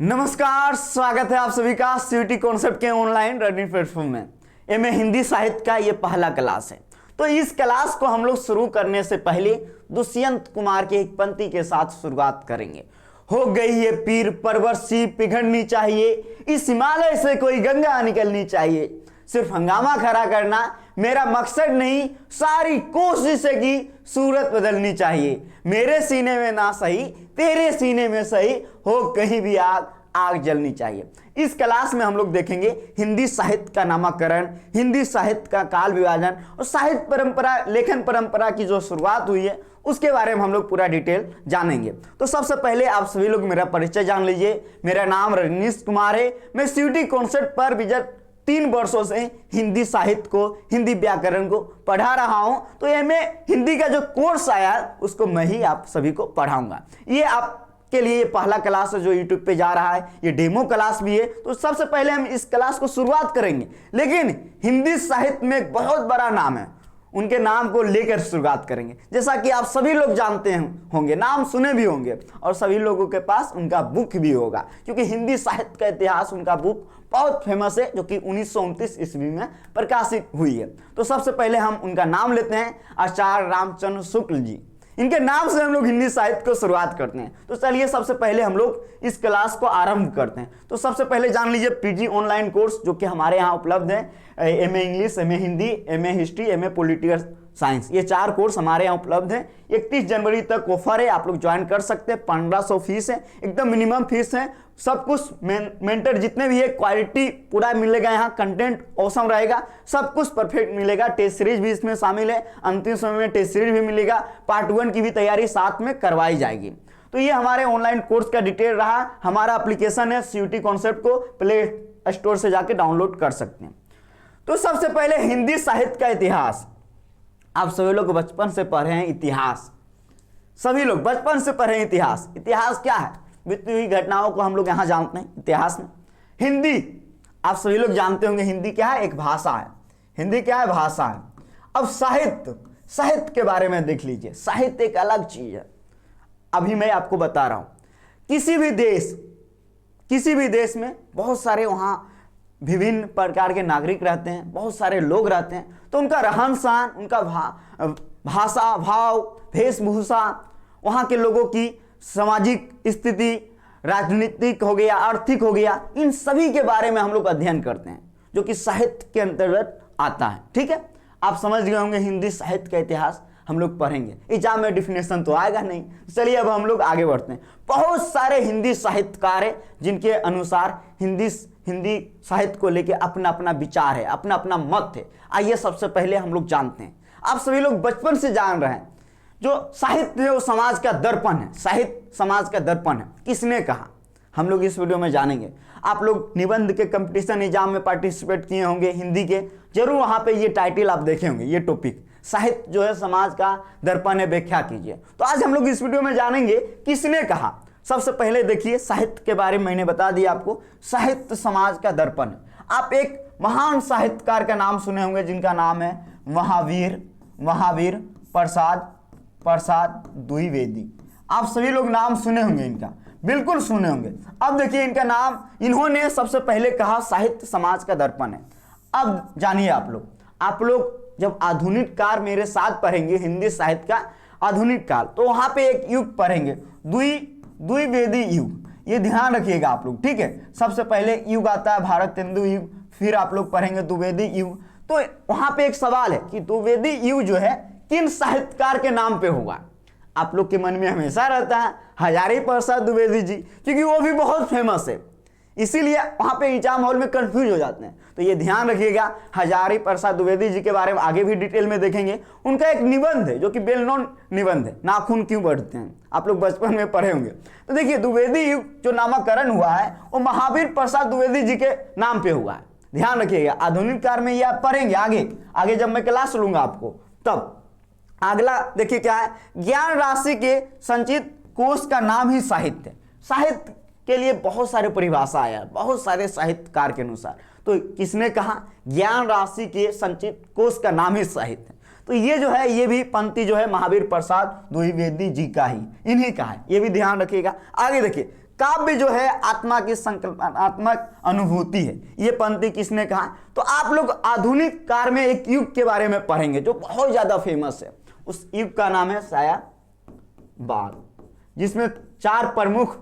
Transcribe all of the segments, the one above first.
नमस्कार, स्वागत है आप सभी का सीयूटी कॉन्सेप्ट के ऑनलाइन लर्निंग प्लेटफॉर्म में। ये हिंदी साहित्य का ये पहला क्लास है। तो इस क्लास को हम लोग शुरू करने से पहले दुष्यंत कुमार की एक पंक्ति के साथ शुरुआत करेंगे। हो गई है पीर परवरसी पिघलनी चाहिए, इस हिमालय से कोई गंगा निकलनी चाहिए। सिर्फ हंगामा खड़ा करना मेरा मकसद नहीं, सारी कोशिशों की सूरत बदलनी चाहिए। मेरे सीने में ना सही, तेरे सीने में सही, हो कहीं भी आग आग जलनी चाहिए। इस क्लास में हम लोग देखेंगे हिंदी साहित्य का नामकरण, हिंदी साहित्य का काल विभाजन और साहित्य परंपरा, लेखन परंपरा की जो शुरुआत हुई है उसके बारे में हम लोग पूरा डिटेल जानेंगे। तो सबसे पहले आप सभी लोग मेरा परिचय जान लीजिए। मेरा नाम रजनीश कुमार है। मैं सीयूटी कॉन्सेप्ट पर विगत 3 वर्षों से हिंदी साहित्य को, हिंदी व्याकरण को पढ़ा रहा हूं। तो ये मैं हिंदी का जो कोर्स आया उसको मैं ही आप सभी को पढ़ाऊंगा। ये आपके लिए ये पहला क्लास है जो यूट्यूब पे जा रहा है, ये डेमो क्लास भी है। तो सबसे पहले हम इस क्लास को शुरुआत करेंगे, लेकिन हिंदी साहित्य में एक बहुत बड़ा नाम है, उनके नाम को लेकर शुरुआत करेंगे। जैसा कि आप सभी लोग जानते होंगे, नाम सुने भी होंगे और सभी लोगों के पास उनका बुक भी होगा, क्योंकि हिंदी साहित्य का इतिहास उनका बुक बहुत फेमस है, जो कि 1929 ईस्वी में प्रकाशित हुई है। तो सबसे पहले हम उनका नाम लेते हैं, आचार्य रामचंद्र शुक्ल जी। इनके नाम से हम लोग हिंदी साहित्य को शुरुआत करते हैं। तो चलिए सबसे पहले हम लोग इस क्लास को आरंभ करते हैं। तो सबसे पहले जान लीजिए पीजी ऑनलाइन कोर्स जो कि हमारे यहाँ उपलब्ध है। MA English, MA Hindi, MA history, MA political science, ये 4 कोर्स हमारे यहाँ उपलब्ध है। 31 जनवरी तक ऑफर है, आप लोग ज्वाइन कर सकते हैं। 1500 फीस है, एकदम मिनिमम फीस है। सब कुछ मेंटर जितने भी है क्वालिटी पूरा मिलेगा, यहाँ कंटेंट औसम रहेगा, सब कुछ परफेक्ट मिलेगा। टेस्ट सीरीज भी इसमें शामिल है, अंतिम समय में टेस्ट सीरीज भी मिलेगा। पार्ट 1 की भी तैयारी साथ में करवाई जाएगी। तो ये हमारे ऑनलाइन कोर्स का डिटेल रहा। हमारा एप्लीकेशन है सीयूटी कॉन्सेप्ट, को प्ले स्टोर से जाके डाउनलोड कर सकते हैं। तो सबसे पहले हिंदी साहित्य का इतिहास। आप सभी लोग बचपन से पढ़े हैं इतिहास, सभी लोग बचपन से पढ़े हैं इतिहास। इतिहास क्या है? बीती हुई घटनाओं को हम लोग यहाँ जानते हैं इतिहास में। हिंदी आप सभी लोग जानते होंगे, हिंदी क्या है? एक भाषा है। हिंदी क्या है? भाषा है। अब साहित्य, साहित्य के बारे में देख लीजिए। साहित्य एक अलग चीज है। अभी मैं आपको बता रहा हूं, किसी भी देश में बहुत सारे वहाँ विभिन्न प्रकार के नागरिक रहते हैं, बहुत सारे लोग रहते हैं। तो उनका रहन सहन, उनका भाषा, भाव, वेशभूषा, वहाँ के लोगों की सामाजिक स्थिति, राजनीतिक हो गया, आर्थिक हो गया, इन सभी के बारे में हम लोग अध्ययन करते हैं, जो कि साहित्य के अंतर्गत आता है। ठीक है, आप समझ गए होंगे हिंदी साहित्य का इतिहास हम लोग पढ़ेंगे। एग्जाम में डिफिनेशन तो आएगा नहीं। चलिए अब हम लोग आगे बढ़ते हैं। बहुत सारे हिंदी साहित्यकार हैं जिनके अनुसार हिंदी साहित्य को लेके अपना अपना विचार है, अपना अपना मत है। आइए सबसे पहले हम लोग जानते हैं, आप सभी लोग बचपन से जान रहे हैं, जो साहित्य है वो समाज का दर्पण है। साहित्य समाज का दर्पण है, किसने कहा? हम लोग इस वीडियो में जानेंगे। आप लोग निबंध के कंपटीशन एग्जाम में पार्टिसिपेट किए होंगे हिंदी के, जरूर वहां पे ये टाइटल आप देखे होंगे, ये टॉपिक साहित्य जो है समाज का दर्पण है, व्याख्या कीजिए। तो आज हम लोग इस वीडियो में जानेंगे किसने कहा। सबसे पहले देखिए, साहित्य के बारे में मैंने बता दिया आपको, साहित्य समाज का दर्पण है। आप एक महान साहित्यकार का नाम सुने होंगे जिनका नाम है महावीर प्रसाद द्विवेदी। आप सभी लोग नाम सुने होंगे इनका, बिल्कुल सुने होंगे। अब देखिए इनका नाम, इन्होंने सबसे पहले कहा साहित्य समाज का दर्पण है। अब जानिए आप लोग जब आधुनिक काल मेरे साथ पढ़ेंगे हिंदी साहित्य का आधुनिक काल, तो वहां पे एक युग पढ़ेंगे, द्विवेदी युग। ये ध्यान रखिएगा आप लोग, ठीक है। सबसे पहले युग आता है भारत तेंदु युग, फिर आप लोग पढ़ेंगे द्विवेदी युग। तो वहां पे एक सवाल है कि द्विवेदी युग जो है किन साहित्यकार के नाम पे होगा? आप लोग के मन में हमेशा रहता है हजारी प्रसाद द्विवेदी जी, क्योंकि वो भी बहुत फेमस है, इसीलिए वहां पे एग्जाम हॉल में कंफ्यूज हो जाते हैं। तो ये ध्यान रखिएगा, हजारी प्रसाद द्विवेदी जी के बारे में आगे भी डिटेल में देखेंगे। उनका एक निबंध है जो कि वेल नोन निबंध है, नाखून क्यों बढ़ते हैं, आप लोग बचपन में पढ़े होंगे। तो देखिए द्विवेदी युग जो नामकरण हुआ है वो महावीर प्रसाद द्विवेदी जी के नाम पे हुआ है। ध्यान रखिएगा, आधुनिक काल में ये आप पढ़ेंगे आगे जब मैं क्लास लूंगा आपको तब। अगला देखिए क्या है, ज्ञान राशि के संचित कोश का नाम ही साहित्य। साहित्य के लिए बहुत सारे परिभाषा आया, बहुत सारे साहित्यकार के अनुसार। तो किसने कहा? ज्ञान राशि के संचित कोश का नाम ही साहित्य। तो ये जो है, ये भी पंक्ति जो है महावीर प्रसाद द्विवेदी जी का ही, इन्हीं का है, ये भी ध्यान रखिएगा। आगे देखिए, काव्य जो है आत्मा की संकल्पनात्मक अनुभूति है। ये पंक्ति किसने कहा? तो आप लोग आधुनिक काल में एक युग के बारे में पढ़ेंगे जो बहुत ज्यादा फेमस है। उस युग का नाम है सायाबाद, जिसमें 4 प्रमुख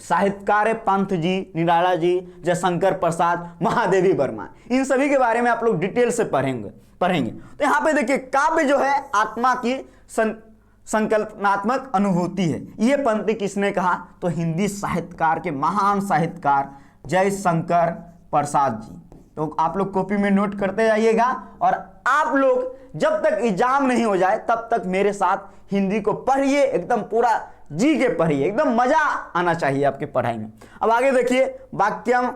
साहित्यकार है, पंत जी, निराला जी, जयशंकर प्रसाद, महादेवी वर्मा। इन सभी के बारे में आप लोग डिटेल से पढ़ेंगे। तो यहां पे देखिए काव्य जो है आत्मा की संकल्पनात्मक अनुभूति है। यह पंक्ति किसने कहा? तो हिंदी साहित्यकार के महान साहित्यकार जयशंकर प्रसाद जी। तो आप लोग कॉपी में नोट करते जाइएगा और आप लोग जब तक एग्जाम नहीं हो जाए तब तक मेरे साथ हिंदी को पढ़िए, एकदम पूरा जी के पढ़िए, एकदम मजा आना चाहिए आपके पढ़ाई में। अब आगे देखिए, वाक्यम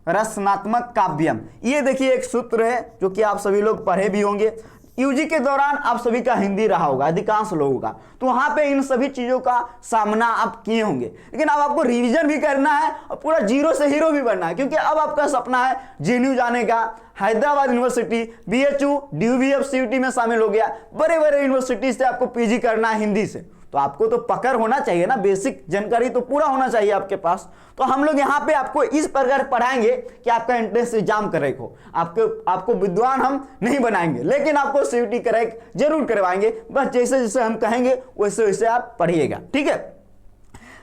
रसनात्मक काव्यम। ये देखिए एक सूत्र है जो कि आप सभी लोग पढ़े भी होंगे। यूजी के दौरान आप सभी का हिंदी रहा होगा, अधिकांश लोगों का, तो वहां पे इन सभी चीजों का सामना आप किए होंगे। लेकिन अब आपको रिवीजन भी करना है और पूरा जीरो से हीरो भी बनना है, क्योंकि अब आपका सपना है जेएनयू जाने का, हैदराबाद यूनिवर्सिटी, बीएचयू, डीयूवीएफ, सीयूटी में शामिल हो गया, बड़े बड़े यूनिवर्सिटी से आपको पीजी करना है हिंदी से। तो आपको तो पकड़ होना चाहिए ना, बेसिक जानकारी तो पूरा होना चाहिए आपके पास। तो हम लोग यहाँ पे आपको इस प्रकार पढ़ाएंगे कि आपका एंट्रेंस एग्जाम करेक्ट हो। आपको विद्वान हम नहीं बनाएंगे, लेकिन आपको सीयूटी करेक्ट जरूर करवाएंगे। बस जैसे जैसे हम कहेंगे वैसे वैसे आप पढ़िएगा, ठीक है।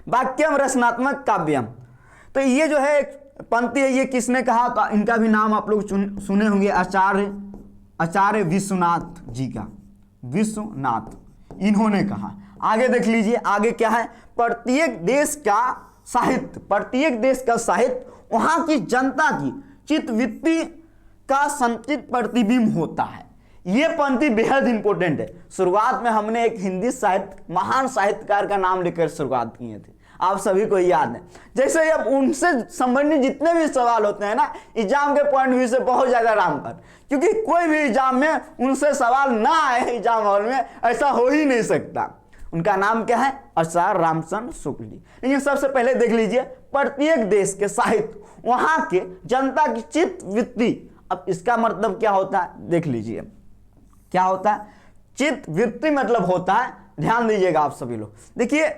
वाक्यम रचनात्मक काव्यम, तो ये जो है पंक्ति है, ये किसने कहा? तो इनका भी नाम आप लोग सुने होंगे, आचार्य विश्वनाथ जी का, विश्वनाथ, इन्होंने कहा। आगे देख लीजिए, आगे क्या है? प्रत्येक देश का साहित्य वहां की जनता की चित्तवृत्ति का संचित प्रतिबिंब होता है। यह पंक्ति बेहद इंपॉर्टेंट है। शुरुआत में हमने एक हिंदी महान साहित्यकार का नाम लेकर शुरुआत किए थे, आप सभी को याद है। जैसे अब उनसे संबंधित जितने भी सवाल होते हैं ना, एग्जाम के पॉइंट व्यू से बहुत ज्यादा रामबाण, क्योंकि कोई भी एग्जाम में उनसे सवाल ना आए एग्जाम हॉल में, ऐसा हो ही नहीं सकता। उनका नाम क्या है? आचार्य रामचंद्र शुक्ल जी। लेकिन सबसे पहले देख लीजिए, प्रत्येक देश के साहित्य वहां के जनता की चित्तवृत्ति। अब इसका मतलब क्या होता है? देख लीजिए क्या होता है। चित्तवृत्ति मतलब होता है, ध्यान दीजिएगा आप सभी लोग। देखिए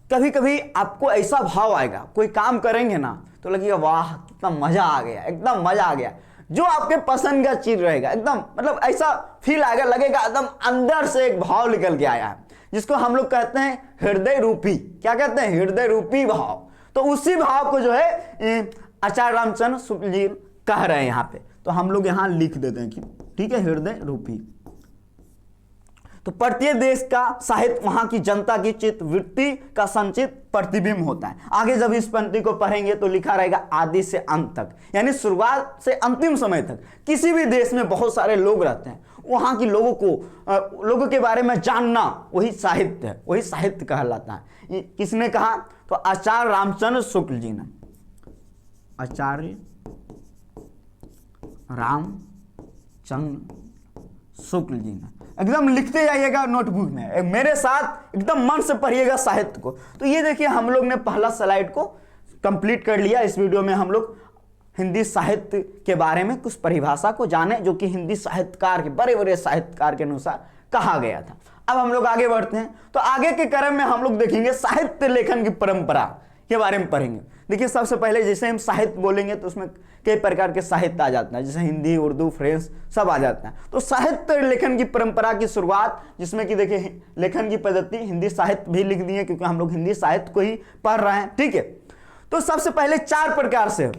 कभी कभी आपको ऐसा भाव आएगा, कोई काम करेंगे ना तो लगेगा वाह कितना मजा आ गया, एकदम मजा आ गया। जो आपके पसंद का चीज रहेगा, एकदम मतलब ऐसा फील आएगा, लगेगा एकदम अंदर से एक भाव निकल के आया है, जिसको हम लोग कहते हैं हृदय रूपी। क्या कहते हैं? हृदय रूपी भाव। तो उसी भाव को जो है आचार्य रामचंद्र शुक्ल जी कह रहे हैं यहाँ पे। तो हम लोग यहाँ लिख देते हैं कि ठीक है, हृदय रूपी। तो प्रत्येक देश का साहित्य वहां की जनता की चित्तवृत्ति का संचित प्रतिबिंब होता है। आगे जब इस पंक्ति को पढ़ेंगे तो लिखा रहेगा आदि से अंत तक, यानी शुरुआत से अंतिम समय तक किसी भी देश में बहुत सारे लोग रहते हैं, वहां की लोगों के बारे में जानना वही साहित्य है, वही साहित्य कहलाता है। ये किसने कहा? तो आचार्य रामचंद्र शुक्ल जी ने, आचार्य रामचंद्र शुक्ल जी ने। एकदम लिखते जाइएगा नोटबुक में, मेरे साथ एकदम मन से पढ़िएगा साहित्य को। तो ये देखिए हम लोग ने पहला स्लाइड को कंप्लीट कर लिया। इस वीडियो में हम लोग हिंदी साहित्य के बारे में कुछ परिभाषा को जाने, जो कि हिंदी साहित्यकार के बड़े बड़े साहित्यकार के अनुसार कहा गया था। अब हम लोग आगे बढ़ते हैं। तो आगे के क्रम में हम लोग देखेंगे साहित्य लेखन की परंपरा के बारे में पढ़ेंगे। देखिए सबसे पहले जैसे हम साहित्य बोलेंगे तो उसमें कई प्रकार के साहित्य आ जाता है, जैसे हिंदी, उर्दू, फ्रेंच सब आ जाता है। तो साहित्य लेखन की परंपरा की शुरुआत, जिसमें कि देखिए लेखन की पद्धति हिंदी साहित्य भी लिख दी है, क्योंकि हम लोग हिंदी साहित्य को ही पढ़ रहे हैं, ठीक है। तो सबसे पहले 4 प्रकार से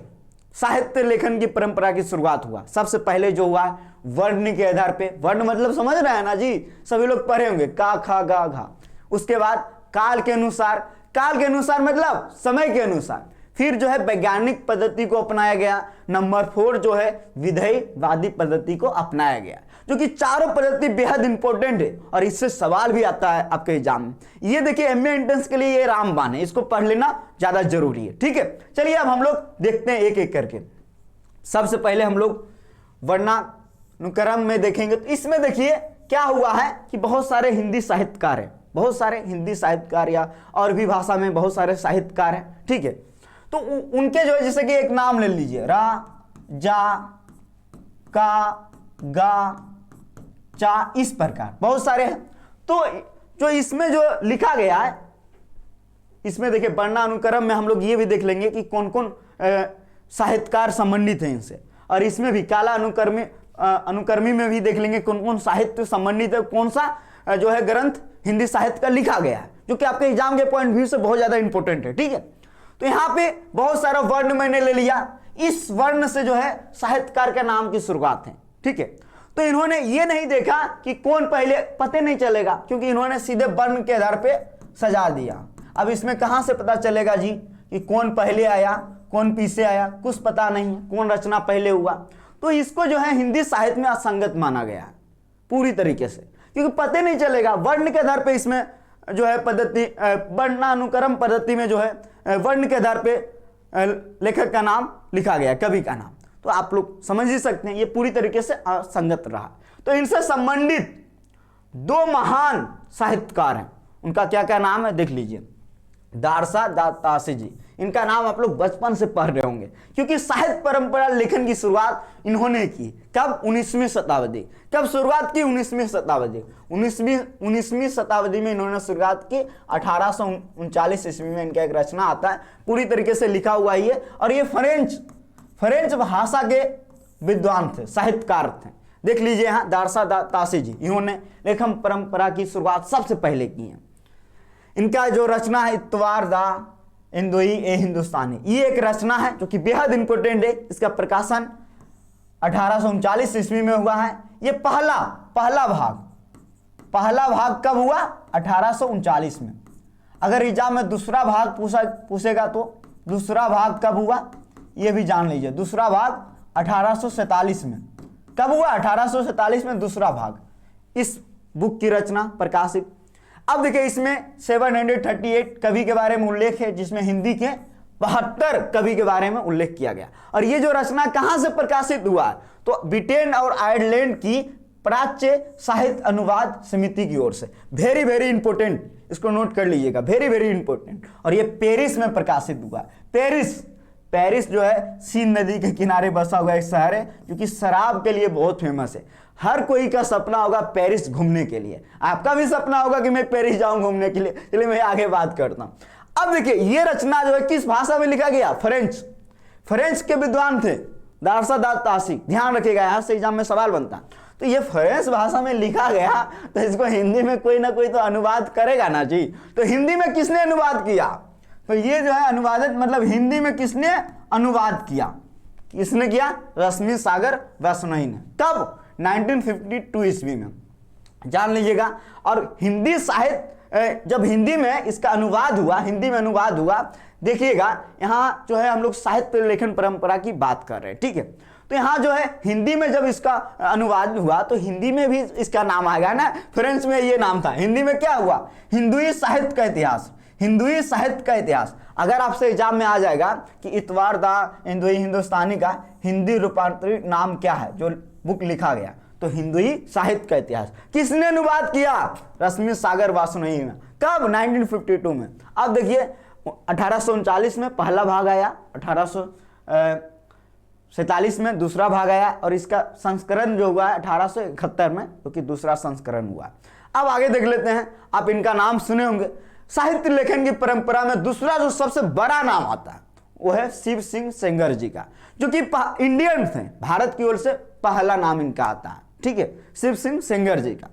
साहित्य लेखन की परंपरा की शुरुआत हुआ। सबसे पहले जो हुआ वर्ण के आधार पे, वर्ण मतलब समझ रहे हैं ना जी, सभी लोग पढ़े होंगे, का, खा, गा, घा। उसके बाद काल के अनुसार मतलब समय के अनुसार। फिर जो है वैज्ञानिक पद्धति को अपनाया गया। नंबर 4 जो है विधेयवादी पद्धति को अपनाया गया, जो कि चारों पद्धति बेहद इंपॉर्टेंट है और इससे सवाल भी आता है आपके एग्जाम में। ये देखिए एमए एंट्रेंस के लिए ये रामबाण है, इसको पढ़ लेना ज्यादा जरूरी है, ठीक है। चलिए अब हम लोग देखते हैं एक एक करके। सबसे पहले हम लोग वर्णानुक्रम में देखेंगे। तो इसमें देखिए क्या हुआ है कि बहुत सारे हिंदी साहित्यकार हैं, बहुत सारे हिंदी साहित्यकार या और भी भाषा में बहुत सारे साहित्यकार हैं, ठीक है। तो उनके जो है जैसे कि एक नाम ले लीजिए, रा, जा, का, गा, चा, इस प्रकार बहुत सारे हैं। तो जो इसमें जो लिखा गया है, इसमें देखिए वर्णा अनुक्रम में हम लोग ये भी देख लेंगे कि कौन कौन साहित्यकार संबंधित हैं इनसे, और इसमें भी काला अनुक्रमी में भी देख लेंगे कौन कौन साहित्य संबंधित है, कौन सा जो है ग्रंथ हिंदी साहित्य का लिखा गया है, जो कि आपके एग्जाम के पॉइंट व्यू से बहुत ज्यादा इंपॉर्टेंट है। ठीक है, तो यहाँ पे बहुत सारा वर्ण मैंने ले लिया, इस वर्ण से जो है साहित्यकार के नाम की शुरुआत है। ठीक है, तो इन्होंने ये नहीं देखा कि कौन पहले, पता नहीं चलेगा क्योंकि इन्होंने सीधे वर्ण के आधार पे सजा दिया। अब इसमें कहां से पता चलेगा जी कि कौन पहले आया कौन पीछे आया, कुछ पता नहीं है, कौन रचना पहले हुआ। तो इसको जो है हिंदी साहित्य में असंगत माना गया है पूरी तरीके से, क्योंकि पता नहीं चलेगा वर्ण के आधार पे इसमें जो है पद्धति, वर्णानुक्रम पद्धति में जो है वर्ण के आधार पे लेखक का नाम लिखा गया, कवि का नाम। तो आप लोग समझ ही सकते हैं ये पूरी तरीके से असंगत रहा। तो इनसे संबंधित दो महान साहित्यकार हैं, उनका क्या क्या नाम है देख लीजिए। दारसा दातासी जी, इनका नाम आप लोग बचपन से पढ़ रहे होंगे, क्योंकि साहित्य परंपरा लेखन की शुरुआत इन्होंने की कब, 19वीं शताब्दी। कब शुरुआत की, 19वीं शताब्दी। 19वीं शताब्दी में इन्होंने शुरुआत की। 1839 ईस्वी में इनका एक रचना आता है, पूरी तरीके से लिखा हुआ ही है, और ये फ्रेंच भाषा के विद्वान थे, साहित्यकार थे। देख लीजिए यहाँ दारसा दातासी जी, इन्होंने लेखन परंपरा की शुरुआत सबसे पहले की है। इनका जो रचना है इतवार दा इंदोई ए हिंदुस्तानी, ये एक रचना है जो कि बेहद इंपॉर्टेंट है। इसका प्रकाशन 1839 ईस्वी में हुआ है। ये पहला भाग कब हुआ, 1839 में। अगर एग्जाम में दूसरा भाग पूछेगा तो दूसरा भाग कब हुआ ये भी जान लीजिए। दूसरा भाग 1847 में। कब हुआ, 1847 में दूसरा भाग इस बुक की रचना प्रकाशित। अब देखिए इसमें 738 कवि के बारे में उल्लेख है, जिसमें हिंदी के 72 कवि के बारे में उल्लेख किया गया। और ये जो रचना कहां से प्रकाशित हुआ, तो ब्रिटेन और आयरलैंड की प्राच्य साहित्य अनुवाद समिति की ओर से। वेरी वेरी इंपॉर्टेंट, इसको नोट कर लीजिएगा, वेरी वेरी इंपॉर्टेंट। और ये पेरिस में प्रकाशित हुआ। पेरिस जो है सीन नदी के किनारे बसा हुआ एक शहर है, जो कि शराब के लिए बहुत फेमस है। हर कोई का सपना होगा पेरिस घूमने के लिए, आपका भी सपना होगा कि मैं पेरिस जाऊं घूमने के लिए। चलिए मैं आगे बात करता हूं। अब देखिए ये रचना जो है किस भाषा में लिखा गया, फ्रेंच के विद्वान थे दारसा दातासी। ध्यान रखिएगा, यहां से एग्जाम में सवाल बनता। तो ये फ्रेंच भाषा में लिखा गया, तो इसको हिंदी में कोई ना कोई तो अनुवाद करेगा ना जी। तो हिंदी में किसने अनुवाद किया, तो ये जो है अनुवादित मतलब हिंदी में किसने अनुवाद किया, किसने किया, रश्मि सागर वैष्णोई ने। कब, 1952 ईस्वी में, जान लीजिएगा। और हिंदी साहित्य जब हिंदी में इसका अनुवाद हुआ, हिंदी में अनुवाद हुआ, देखिएगा यहाँ जो है हम लोग साहित्य लेखन परंपरा की बात कर रहे हैं। ठीक है, तो यहाँ जो है हिंदी में जब इसका अनुवाद हुआ तो हिंदी में भी इसका नाम आएगा ना, फ्रेंच में ये नाम था, हिंदी में क्या हुआ, हिंदुई साहित्य का इतिहास। हिंदुई साहित्य का इतिहास। अगर आपसे एग्जाम में आ जाएगा कि इतवार दा इंदुई हिंदुस्तानी का हिंदी रूपांतरित नाम क्या है जो बुक लिखा गया, तो हिंदुई साहित्य का इतिहास। किसने अनुवाद किया, रश्मि सागर वैष्णोई ने। कब, 1952 में। अब देखिए 1839 में पहला भाग आया, 1847 में दूसरा भाग आया, और इसका संस्करण जो हुआ है 1871 में, क्योंकि दूसरा संस्करण हुआ। अब आगे देख लेते हैं, आप इनका नाम सुने होंगे। साहित्य लेखन की परंपरा में दूसरा जो सबसे बड़ा नाम आता है वो है शिव सिंह सेंगर जी का, जो कि इंडियन थे, भारत की ओर से पहला नाम इनका आता है। ठीक है, शिव सिंह सेंगर जी का।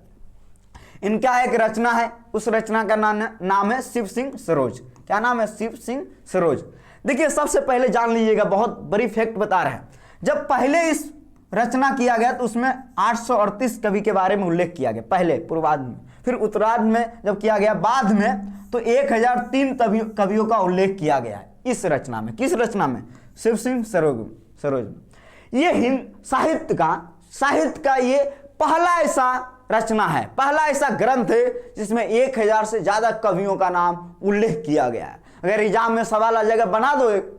इनका एक रचना है, उस रचना का नाम है शिव सिंह सरोज। क्या नाम है, शिव सिंह सरोज। देखिए सबसे पहले जान लीजिएगा, बहुत बड़ी फैक्ट बता रहे हैं। जब पहले इस रचना किया गया तो उसमें 838 कवि के बारे में उल्लेख किया गया, पहले पूर्वार्ध में। फिर उत्तरार्ध में जब किया गया बाद में, तो 1003 कवियों का उल्लेख किया गया है इस रचना में। किस रचना में, शिव सिंह सरोज। ये साहित्य का ये पहला ऐसा रचना है, पहला ऐसा ग्रंथ है जिसमें 1000 से ज्यादा कवियों का नाम उल्लेख किया गया है। अगर एग्जाम में सवाल आ जाएगा, बना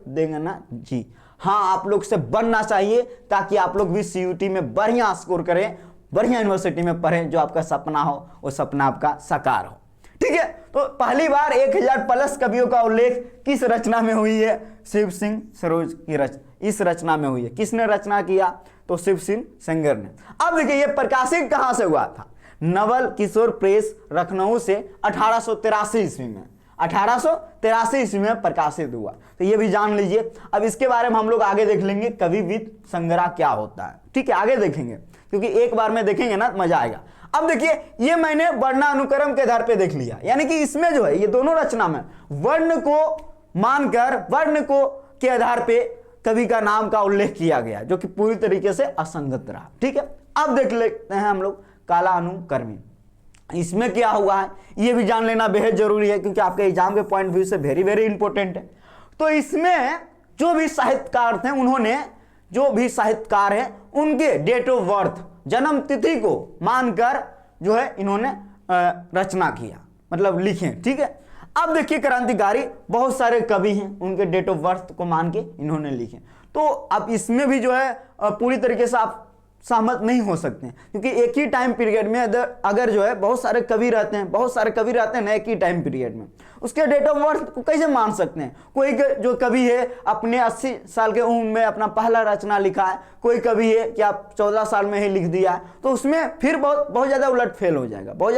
देंगे ना जी, हाँ आप लोग से बनना चाहिए, ताकि आप लोग भी सीयूटी में बढ़िया स्कोर करें, बढ़िया यूनिवर्सिटी में पढ़ें, जो आपका सपना हो वो सपना आपका साकार हो। ठीक है, तो पहली बार 1000 प्लस कवियों का उल्लेख किस रचना में हुई है, शिव सिंह सरोज की इस रचना में हुई है। किसने रचना किया, तो शिव सिंह सेंगर ने। अब देखिए ये प्रकाशित कहां से हुआ था, नवल किशोर प्रेस लखनऊ से 1883 ईस्वी में। 1883 ईस्वी में प्रकाशित हुआ। तो ये भी जान लीजिए। अब इसके बारे में हम लोग आगे देख लेंगे कवि विद संग्रह क्या होता है, ठीक है, आगे देखेंगे, क्योंकि एक बार में देखेंगे ना मजा आएगा। अब देखिए, ये मैंने वर्णानुक्रम के आधार पे देख लिया, यानी कि इसमें जो है ये दोनों रचना में वर्ण को मानकर वर्ण को के आधार पे कवि का नाम का उल्लेख किया गया, जो कि पूरी तरीके से असंगत रहा, ठीक है। अब देख लेते हैं हम लोग कालानुक्रमी, इसमें क्या हुआ है ये भी जान लेना बेहद जरूरी है, क्योंकि आपके एग्जाम के पॉइंट व्यू से वेरी वेरी इंपॉर्टेंट है। तो इसमें जो भी साहित्यकार थे, उन्होंने जो भी साहित्यकार है उनके डेट ऑफ बर्थ, जन्म तिथि को मानकर जो है इन्होंने रचना किया, मतलब लिखे, ठीक है। अब देखिए, क्रांतिकारी बहुत सारे कवि हैं, उनके डेट ऑफ बर्थ को मान के इन्होंने लिखे। तो अब इसमें भी जो है पूरी तरीके से आप सहमत नहीं हो सकते हैं, क्योंकि एक ही टाइम पीरियड में अगर जो है बहुत सारे कवि रहते हैं ना एक ही टाइम पीरियड में, उसके डेट ऑफ बर्थ को कैसे मान सकते हैं। कोई जो कवि है अपने 80 साल के उम्र में अपना पहला रचना लिखा है, कोई कवि है कि आप 14 साल में ही लिख दिया है, तो उसमें फिर बहुत ज़्यादा उलटफेल हो जाएगा, बहुत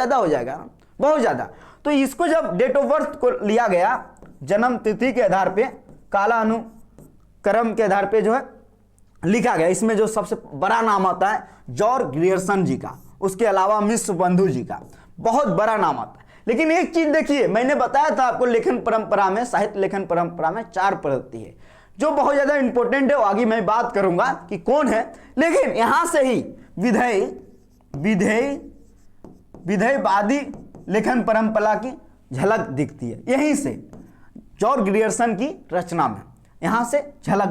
ज़्यादा। तो इसको जब डेट ऑफ बर्थ को लिया गया जन्म तिथि के आधार पे, कालानुक्रम के आधार पे जो है लिखा गया, इसमें जो सबसे बड़ा नाम आता है जॉर्ज ग्रियर्सन जी का, उसके अलावा मिश्र बंधु जी का, बहुत बड़ा नाम आता है। लेकिन एक चीज देखिए, मैंने बताया था आपको लेखन परंपरा में, साहित्य लेखन परंपरा में 4 पद्धति है, जो बहुत ज्यादा इंपॉर्टेंट है, आगे मैं बात करूंगा कि कौन है। लेकिन यहां से ही विधेयवादी लेखन परंपरा की झलक दिखती है, यहीं से जॉर्ज ग्रियर्सन की रचना में यहां से झलक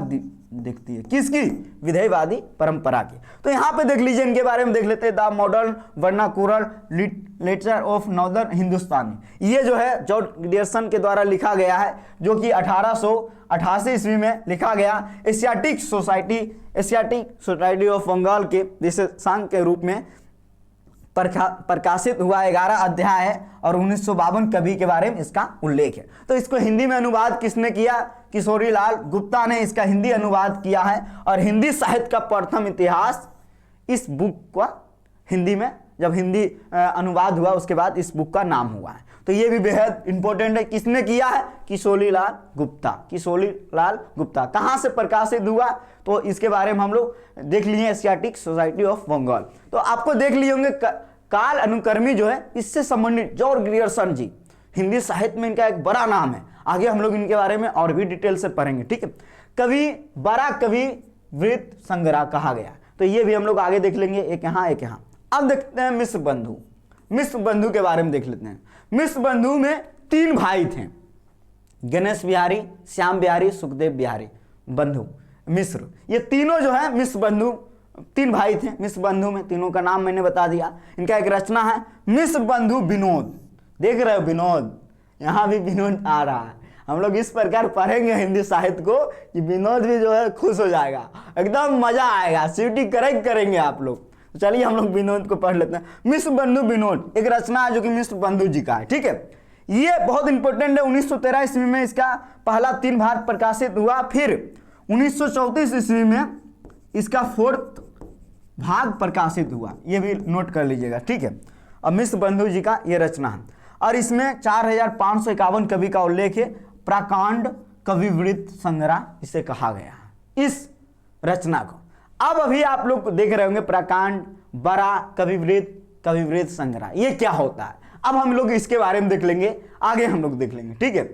दिखती है, किसकी, विधेयवादी परंपरा की। तो यहां पे देख लीजिए, इनके बारे में देख लेते हैं। The modern vernacular literature of northern Hindustani, ये जो है जॉर्ज ग्रियर्सन के द्वारा लिखा गया है, जो कि 1888 ईस्वी में लिखा गया। एशियाटिक सोसाइटी ऑफ बंगाल के दिशांक के रूप में प्रकाशित हुआ, 11 अध्याय है और 1952 कवि के बारे में इसका उल्लेख है। तो इसको हिंदी में अनुवाद किसने किया, किशोरी लाल गुप्ता ने इसका हिंदी अनुवाद किया है। और हिंदी साहित्य का प्रथम इतिहास इस बुक का हिंदी में जब हिंदी अनुवाद हुआ, उसके बाद इस बुक का नाम हुआ है। तो ये भी बेहद इंपॉर्टेंट है, किसने किया है, किशोरी लाल गुप्ता। कहाँ से प्रकाशित हुआ, तो इसके बारे में हम लोग देख लिए, एशियाटिक सोसाइटी ऑफ बंगाल। तो आपको देख लिए होंगे काल अनुक्रमी जो है, इससे संबंधित जॉर्ज ग्रियर्सन जी, हिंदी साहित्य में इनका एक बड़ा नाम है। आगे हम लोग इनके बारे में और भी डिटेल से पढ़ेंगे, ठीक है। बड़ा कवि वृत्त संग्रह कहा गया, तो ये भी हम लोग आगे देख लेंगे, एक यहाँ। अब देखते हैं मिश्र बंधु के बारे में देख लेते हैं। मिश्र बंधु में 3 भाई थे, गणेश बिहारी, श्याम बिहारी, सुखदेव बिहारी बंधु मिश्र। ये तीनों जो है मिश्र बंधु 3 भाई थे। मिश्र बंधु में तीनों का नाम मैंने बता दिया। इनका एक रचना है मिश्र बंधु विनोद, देख रहे हो विनोद, यहाँ भी विनोद आ रहा है। हम लोग इस प्रकार पढ़ेंगे हिंदी साहित्य को कि विनोद भी जो है खुश हो जाएगा, एकदम मजा आएगा, सीटी करेक्ट करेंगे आप लोग। तो चलिए हम लोग विनोद को पढ़ लेते हैं। मिश्र बंधु विनोद एक रचना है जो कि मिश्र बंधु जी का है, ठीक है। ये बहुत इंपॉर्टेंट है। 1913 ईस्वी में इसका पहला 3 भाग प्रकाशित हुआ, फिर 1934 ईस्वी में इसका 4th भाग प्रकाशित हुआ, ये भी नोट कर लीजिएगा, ठीक है। अब मिश्र बंधु जी का ये रचना है और इसमें 4551 कवि का उल्लेख है। प्राकांड कविवृत्त संग्रह इसे कहा गया है, इस रचना को। अब अभी आप लोग देख रहे होंगे प्राकांड, बड़ा कविवृत्त संग्रह, ये क्या होता है। अब हम लोग इसके बारे में देख लेंगे, आगे हम लोग देख लेंगे, ठीक है,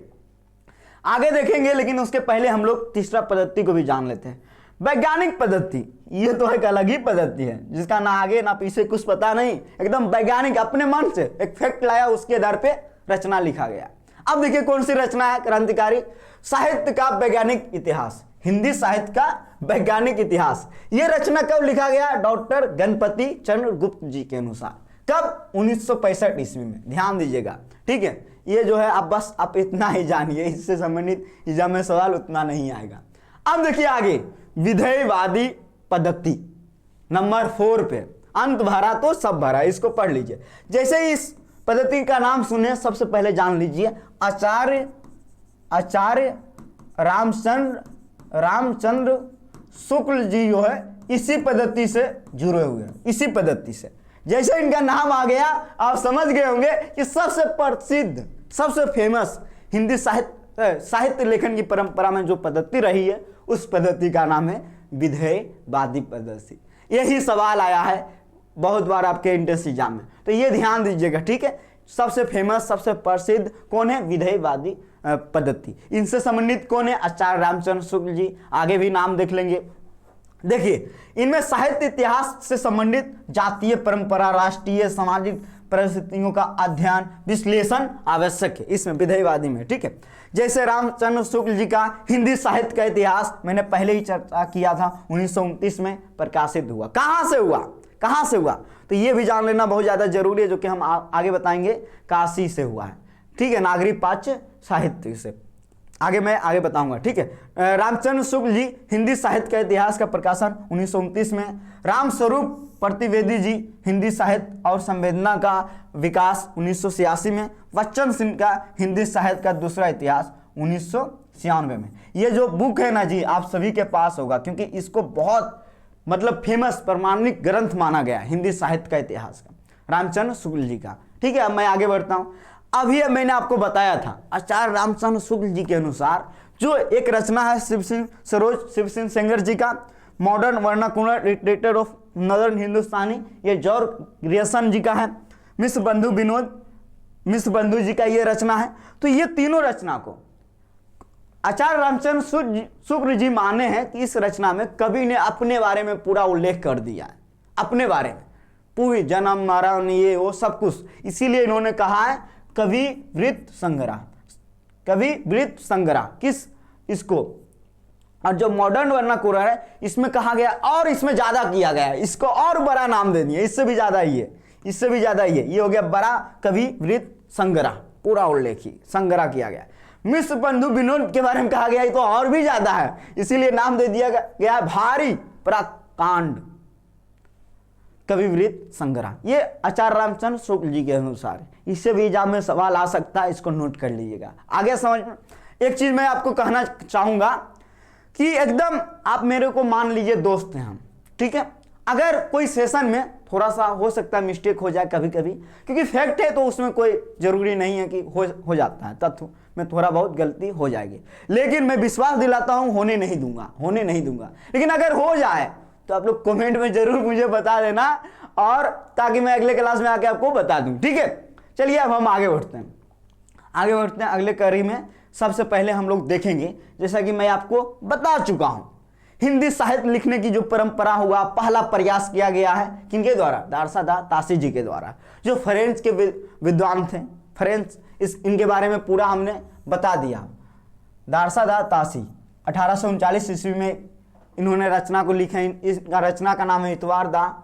आगे देखेंगे। लेकिन उसके पहले हम लोग तीसरा पद्धति को भी जान लेते हैं, वैज्ञानिक पद्धति। ये तो एक अलग ही पद्धति है, जिसका ना आगे ना पीछे कुछ पता नहीं, एकदम वैज्ञानिक, अपने मन से एक फैक्ट लाया, उसके आधार पे रचना लिखा गया। अब देखिए कौन सी रचना है, क्रांतिकारी साहित्य का वैज्ञानिक इतिहास, हिंदी साहित्य का वैज्ञानिक इतिहास। यह रचना कब लिखा गया, डॉक्टर गणपति चंद्र गुप्त जी के अनुसार। कब, 1965 ईस्वी में, ध्यान दीजिएगा, ठीक है। ये जो है आप इतना ही जानिए, इससे संबंधित एग्जाम में सवाल उतना नहीं आएगा। अब देखिए आगे, विधेयवादी पद्धति नंबर 4 पे, अंत भरा तो सब भरा, इसको पढ़ लीजिए। जैसे ही इस पद्धति का नाम सुने, सबसे पहले जान लीजिए आचार्य रामचंद्र शुक्ल जी जो है इसी पद्धति से जुड़े हुए हैं, इसी पद्धति से। जैसे इनका नाम आ गया, आप समझ गए होंगे कि सबसे प्रसिद्ध, सबसे फेमस हिंदी साहित्य लेखन की परंपरा में जो पद्धति रही है उस पद्धति का नाम है विधेयवादी पद्धति। यही सवाल आया है बहुत बार आपके एंट्रेंस एग्जाम में, तो ये ध्यान दीजिएगा, ठीक है। सबसे फेमस सबसे प्रसिद्ध कौन है? विधेयवादी पद्धति। इनसे संबंधित कौन है? आचार्य रामचंद्र शुक्ल जी। आगे भी नाम देख लेंगे। देखिए, इनमें साहित्य इतिहास से संबंधित जातीय परंपरा, राष्ट्रीय सामाजिक परिस्थितियों का अध्ययन विश्लेषण आवश्यक है इसमें विधेयवादी में, ठीक है। जैसे रामचंद्र शुक्ल जी का हिंदी साहित्य का इतिहास मैंने पहले ही चर्चा किया था, 1929 में प्रकाशित हुआ। कहाँ से हुआ? तो ये भी जान लेना बहुत ज्यादा जरूरी है, जो कि हम आगे बताएंगे। काशी से हुआ है, ठीक है, नागरिक पाच्य साहित्य से। आगे बताऊंगा, ठीक है। रामचंद्र शुक्ल जी हिंदी साहित्य का इतिहास का प्रकाशन 1929 में। रामस्वरूप प्रतिवेदी जी हिंदी साहित्य और संवेदना का विकास 1986 में। बच्चन सिंह का हिंदी साहित्य का दूसरा इतिहास 1996 में। ये जो बुक है ना जी, आप सभी के पास होगा, क्योंकि इसको बहुत मतलब फेमस प्रमाणिक ग्रंथ माना गया है हिंदी साहित्य का इतिहास का, रामचंद्र शुक्ल जी का, ठीक है। अब मैं आगे बढ़ता हूं। अभी मैंने आपको बताया था आचार्य रामचंद्र शुक्ल जी के अनुसार जो एक रचना है शिव सिंह सेंगर जी का modern vernacular literature of northern Hindustani, ये जॉर्ज ग्रियर्सन जी का है। मिश्र बंधु जी का ये रचना है। तो ये तीनों रचना को आचार्य रामचंद्र शुक्ल जी माने हैं कि इस रचना में कवि ने अपने बारे में पूरा उल्लेख कर दिया है, अपने बारे में पूरी जन्म मरण ये वो सब कुछ। इसीलिए इन्होंने कहा है कवि वृत्त संग्रह किस इसको। और जो मॉडर्न वर्नाकुलर है इसमें कहा गया और इसमें ज्यादा किया गया है, इसको और बड़ा नाम दे दिया, इससे भी ज्यादा ही है, ये हो गया बड़ा कवि वृत्त संग्रह, पूरा उल्लेख ही संग्रह किया गया। मिश्र बंधु विनोद के बारे में कहा गया तो और भी ज्यादा है, इसीलिए नाम दे दिया गया भारी प्रकांड कविवृत्त संग्रह। ये आचार्य रामचंद्र शुक्ल जी के अनुसार। इससे भी एग्जाम में सवाल आ सकता है, इसको नोट कर लीजिएगा। आगे समझ में एक चीज मैं आपको कहना चाहूंगा कि एकदम आप मेरे को मान लीजिए दोस्त हैं हम, ठीक है। अगर कोई सेशन में थोड़ा सा हो सकता है मिस्टेक हो जाए कभी कभी, क्योंकि फैक्ट है तो उसमें कोई जरूरी नहीं है कि हो जाता है, तथ्य में थोड़ा बहुत गलती हो जाएगी, लेकिन मैं विश्वास दिलाता हूं होने नहीं दूंगा। लेकिन अगर हो जाए तो आप लोग कमेंट में जरूर मुझे बता देना, और ताकि मैं अगले क्लास में आके आपको बता दूं, ठीक है। चलिए अब हम आगे बढ़ते हैं अगले कड़ी में। सबसे पहले हम लोग देखेंगे, जैसा कि मैं आपको बता चुका हूं, हिंदी साहित्य लिखने की जो परंपरा हुआ, पहला प्रयास किया गया है किनके द्वारा? दार्शा तासी जी के द्वारा, जो फ्रेंच के विद्वान थे। इनके बारे में पूरा हमने बता दिया। दार्शा तासी 1839 ईस्वी में इन्होंने रचना को लिखा। इस रचना का नाम है इतवार दा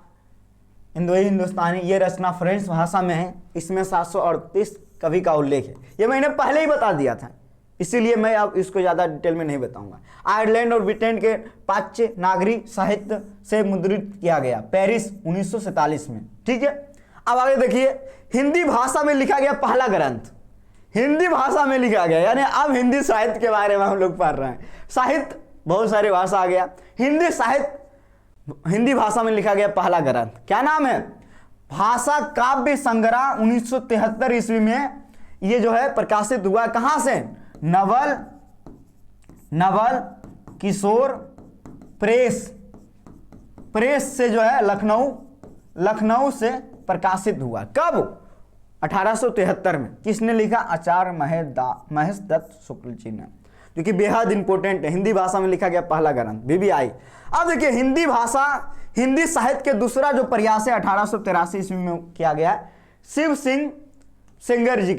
इंदोई हिंदुस्तानी। ये रचना फ्रेंच भाषा में है। इसमें 738 कवि का उल्लेख है। ये मैंने पहले ही बता दिया था, इसीलिए मैं अब इसको ज्यादा डिटेल में नहीं बताऊंगा। आयरलैंड और ब्रिटेन के पाच्य नागरिक साहित्य से मुद्रित किया गया, पेरिस 1947 में, ठीक है। अब आगे देखिए, हिंदी भाषा में लिखा गया पहला ग्रंथ, हिंदी भाषा में लिखा गया, यानी अब हिंदी साहित्य के बारे में हम लोग पढ़ रहे हैं। साहित्य बहुत सारे भाषा आ गया, हिंदी भाषा में लिखा गया पहला ग्रंथ, क्या नाम है? भाषा काव्य संग्रह 1973 ईस्वी में ये जो है प्रकाशित हुआ। कहां से? नवल किशोर प्रेस से जो है लखनऊ से प्रकाशित हुआ। कब? 1873 में। किसने लिखा? आचार्य महेश दत्त शुक्ल जी ने, जो कि बेहद इंपॉर्टेंट है। हिंदी भाषा में लिखा गया पहला ग्रंथ BBI। अब देखिए, हिंदी साहित्य के दूसरा जो प्रयास है 1883 ईस्वी में किया गया शिव सिंह सेंगर जी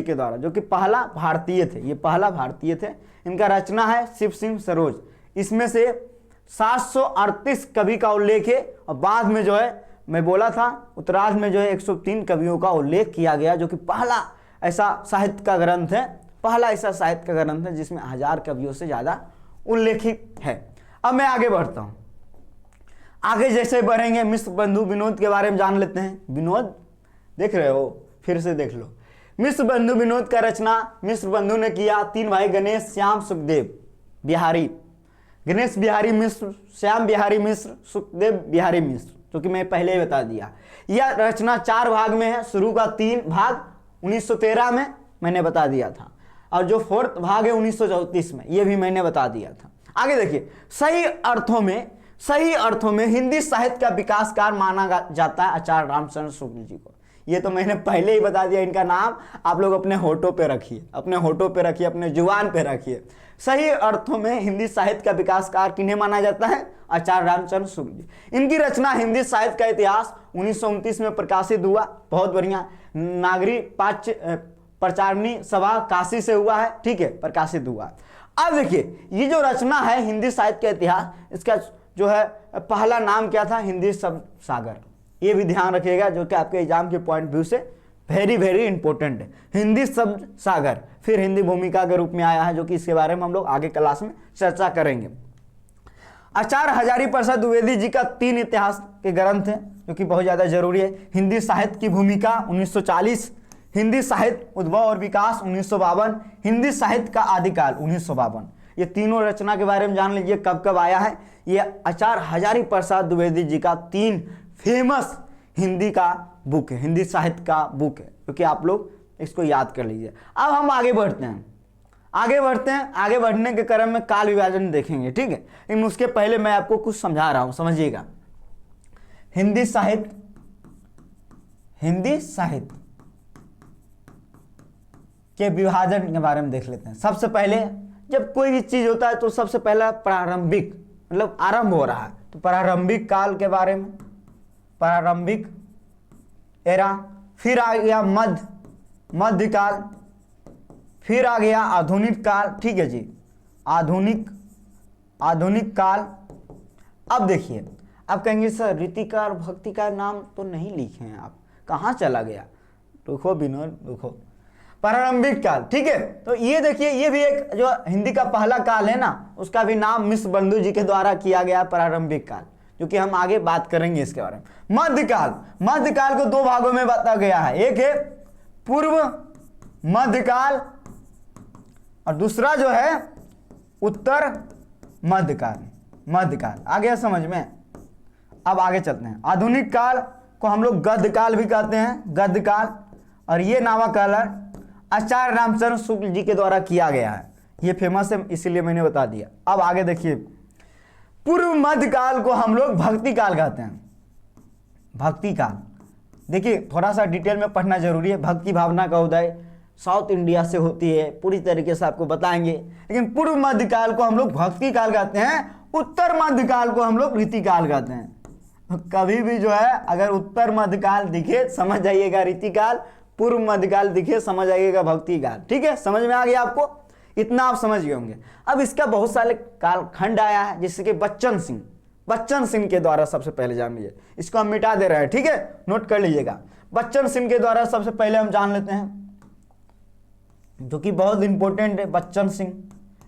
के द्वारा, जो कि पहला भारतीय थे। ये पहला भारतीय थे। इनका रचना है शिव सिंह सरोज। इसमें से 738 कवि का उल्लेख है, और बाद में जो है मैं बोला था उत्तरार्ध में जो है 103 कवियों का उल्लेख किया गया, जो कि पहला ऐसा साहित्य का ग्रंथ है जिसमें 1000 कवियों से ज्यादा उल्लेखित है। अब मैं आगे बढ़ता हूं। आगे जैसे बढ़ेंगे, मिश्र बंधु विनोद के बारे में जान लेते हैं। विनोद देख रहे हो, फिर से देख लो। मिश्र बंधु विनोद का रचना मिश्र बंधु ने किया। 3 भाई गणेश श्याम सुखदेव बिहारी, गणेश बिहारी मिश्र, श्याम बिहारी मिश्र, सुखदेव बिहारी मिश्र, जो कि मैं पहले ही बता दिया। यह रचना 4 भाग में है। शुरू का 3 भाग 1913 में मैंने बता दिया था, और जो फोर्थ भाग है 1934 में, ये भी मैंने बता दिया था। आगे देखिए, सही अर्थों में हिंदी साहित्य का विकासकार माना जाता है आचार्य रामचंद्र शुक्ल जी को। ये तो मैंने पहले ही बता दिया, इनका नाम आप लोग अपने होठों पे रखिए, अपने जुबान पे रखिए। सही अर्थों में हिंदी साहित्य का विकासकार किन्हें माना जाता है? आचार्य रामचंद्र शुक्ल जी। इनकी रचना हिंदी साहित्य का इतिहास 1929 में प्रकाशित हुआ। बहुत बढ़िया। नागरिक प्रचारणी सभा काशी से हुआ है, ठीक है, प्रकाशित हुआ। अब देखिए, ये जो रचना है हिंदी साहित्य का इतिहास, इसका जो है पहला नाम क्या था? हिंदी शब्द सागर। ये भी ध्यान रखिएगा, जो कि आपके एग्जाम के पॉइंट व्यू से वेरी वेरी इंपॉर्टेंट है। हिंदी शब्द सागर फिर हिंदी भूमिका के रूप में आया है, जो कि इसके बारे में हम लोग आगे क्लास में चर्चा करेंगे। आचार्य हजारी प्रसाद द्विवेदी जी का 3 इतिहास के ग्रंथ हैं, जो कि बहुत ज्यादा जरूरी है। हिंदी साहित्य की भूमिका 1940, हिंदी साहित्य उद्भव और विकास 1952, हिंदी साहित्य का आदिकाल 1952। ये तीनों रचना के बारे में जान लीजिए, कब कब आया है। ये आचार्य हजारी प्रसाद द्विवेदी जी का 3 फेमस हिंदी का बुक है, हिंदी साहित्य का बुक है, क्योंकि आप लोग इसको याद कर लीजिए। अब हम आगे बढ़ते हैं। आगे बढ़ने के क्रम में काल विभाजन देखेंगे, ठीक है। लेकिन उसके पहले मैं आपको कुछ समझा रहा हूं, समझिएगा। हिंदी साहित्य के विभाजन के बारे में देख लेते हैं। सबसे पहले जब कोई भी चीज होता है तो सबसे पहला प्रारंभिक, मतलब आरंभ हो रहा है, तो प्रारंभिक काल के बारे में, प्रारंभिक एरा, फिर आ गया मध्यकाल, फिर आ गया आधुनिक काल, ठीक है जी, आधुनिक काल। अब देखिए, आप कहेंगे सर रीतिका और भक्ति का नाम तो नहीं लिखे हैं आप, कहाँ चला गया? रुको विनोद, रुको। प्रारंभिक काल, ठीक है। तो ये देखिए, ये भी एक जो हिंदी का पहला काल है ना, उसका भी नाम मिश्र बंधु जी के द्वारा किया गया, प्रारंभिक काल, जो कि हम आगे बात करेंगे इसके बारे में। मध्यकाल को 2 भागों में बांटा गया है, एक है पूर्व मध्यकाल और दूसरा जो है उत्तर मध्यकाल। आ गया समझ में? अब आगे चलते हैं। आधुनिक काल को हम लोग गद्य काल भी कहते हैं, गद्य काल, और ये नामकरण आचार्य रामचंद्र शुक्ल जी के द्वारा किया गया है। ये फेमस है, इसीलिए मैंने बता दिया। अब आगे देखिए, पूर्व मध्यकाल को हम लोग भक्ति काल कहते हैं। भक्ति काल देखिए, थोड़ा सा डिटेल में पढ़ना जरूरी है। भक्ति भावना का उदय साउथ इंडिया से होती है, पूरी तरीके से आपको बताएंगे। लेकिन पूर्व मध्यकाल को हम लोग भक्ति काल कहते हैं, उत्तर मध्यकाल को हम लोग रीतिकाल कहते हैं। कभी भी जो है अगर उत्तर मध्यकाल दिखे समझ जाइएगा रीतिकाल, पूर्व मध्यकाल दिखे समझ आइएगा भक्ति काल, ठीक है। समझ में आ गया आपको? इतना आप समझ गए होंगे। अब इसका बहुत सारे कालखंड आया है, जैसे कि बच्चन सिंह के द्वारा सबसे पहले जान लीजिए। इसको हम मिटा दे रहे हैं, ठीक है, नोट कर लीजिएगा। बच्चन सिंह के द्वारा सबसे पहले हम जान लेते हैं, जो कि बहुत इंपॉर्टेंट है। बच्चन सिंह,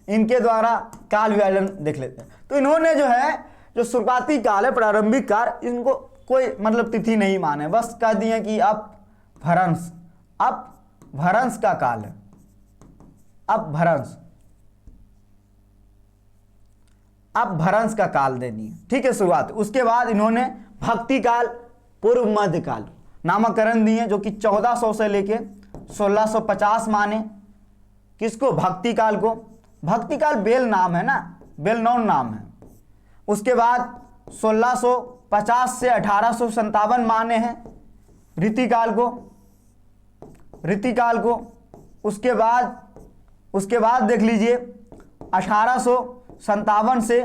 इनके द्वारा काल विभाजन देख लेते हैं। तो इन्होंने जो है, जो शुरुआती काल है, प्रारंभिक काल, इनको कोई मतलब तिथि नहीं माने, बस कह दिए कि अपभ्रंश का काल है, अपभ्रंश का काल दे दिए, ठीक है, शुरुआत। उसके बाद इन्होंने भक्ति काल, पूर्व मध्य काल नामकरण दिए, जो कि 1400 से लेके 1650 माने। किसको? भक्ति काल को। भक्ति काल बेल नाम है ना, बेल नॉन नाम है। उसके बाद 1650 से 1857 माने हैं रीतिकाल को। उसके बाद देख लीजिए 1857 से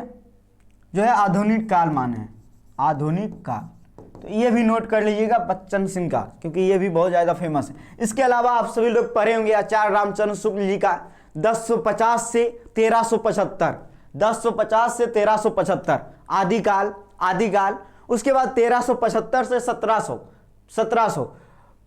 जो है आधुनिक काल माने हैं, आधुनिक काल। तो ये भी नोट कर लीजिएगा, बच्चन सिंह का, क्योंकि ये भी बहुत ज़्यादा फेमस है। इसके अलावा आप सभी लोग पढ़े होंगे आचार्य रामचंद्र शुक्ल जी का 1050 से 1375, 1050 से 1375 आदिकाल। उसके बाद 1375 से 1700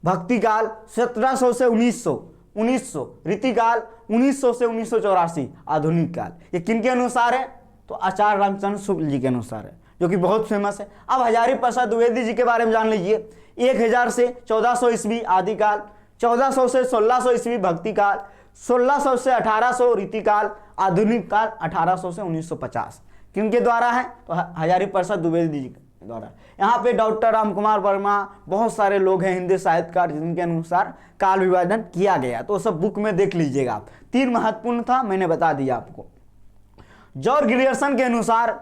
भक्ति काल, 1700 से 1900 रीतिकाल, 1900 से 1984 आधुनिक काल। ये किनके अनुसार है? तो आचार्य रामचंद्र शुक्ल जी के अनुसार है, जो कि बहुत फेमस है। अब हजारी प्रसाद द्विवेदी जी के बारे में जान लीजिए। 1000 से 1400 ईस्वी आदिकाल, 1400 से 1600 ईस्वी भक्ति काल, 1600 से 1800 रीतिकाल, आधुनिक काल 1800 से 1950। किनके द्वारा है? तो हजारी प्रसाद द्विवेदी जी द्वारा। यहाँ पे डॉक्टर राम कुमार वर्मा, बहुत सारे लोग हैं हिंदी साहित्यकार जिनके अनुसार काल विभाजन किया गया, तो सब बुक में देख लीजिएगा आप। 3 महत्वपूर्ण था, मैंने बता दिया आपको। जॉर्ज ग्रियर्सन के अनुसार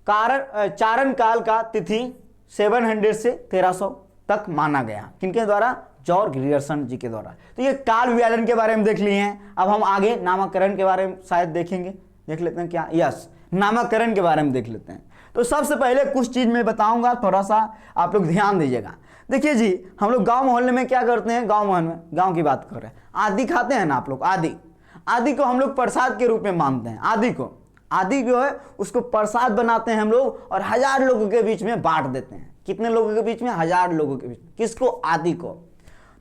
चारण काल का तिथि 700 से 1300 तक माना गया। किनके द्वारा? जॉर्ज ग्रियर्सन जी के द्वारा। तो ये काल विभाजन के बारे में देख लिए हैं। अब हम आगे नामकरण के बारे में शायद देखेंगे, देख लेते हैं क्या? यस, नामकरण के बारे में देख लेते हैं। तो सबसे पहले कुछ चीज मैं बताऊंगा, थोड़ा सा आप लोग ध्यान दीजिएगा। देखिए जी, हम लोग गांव मोहल्ले में क्या करते हैं? गांव मोहल्ले में, गांव की बात कर रहे हैं, आदि खाते हैं ना आप लोग। आदि को हम लोग प्रसाद के रूप में मानते हैं। आदि जो है उसको प्रसाद बनाते हैं हम लोग और 1000 लोगों के बीच में बांट देते हैं। कितने लोगों के बीच में? 1000 लोगों के बीच। किसको? आदि को।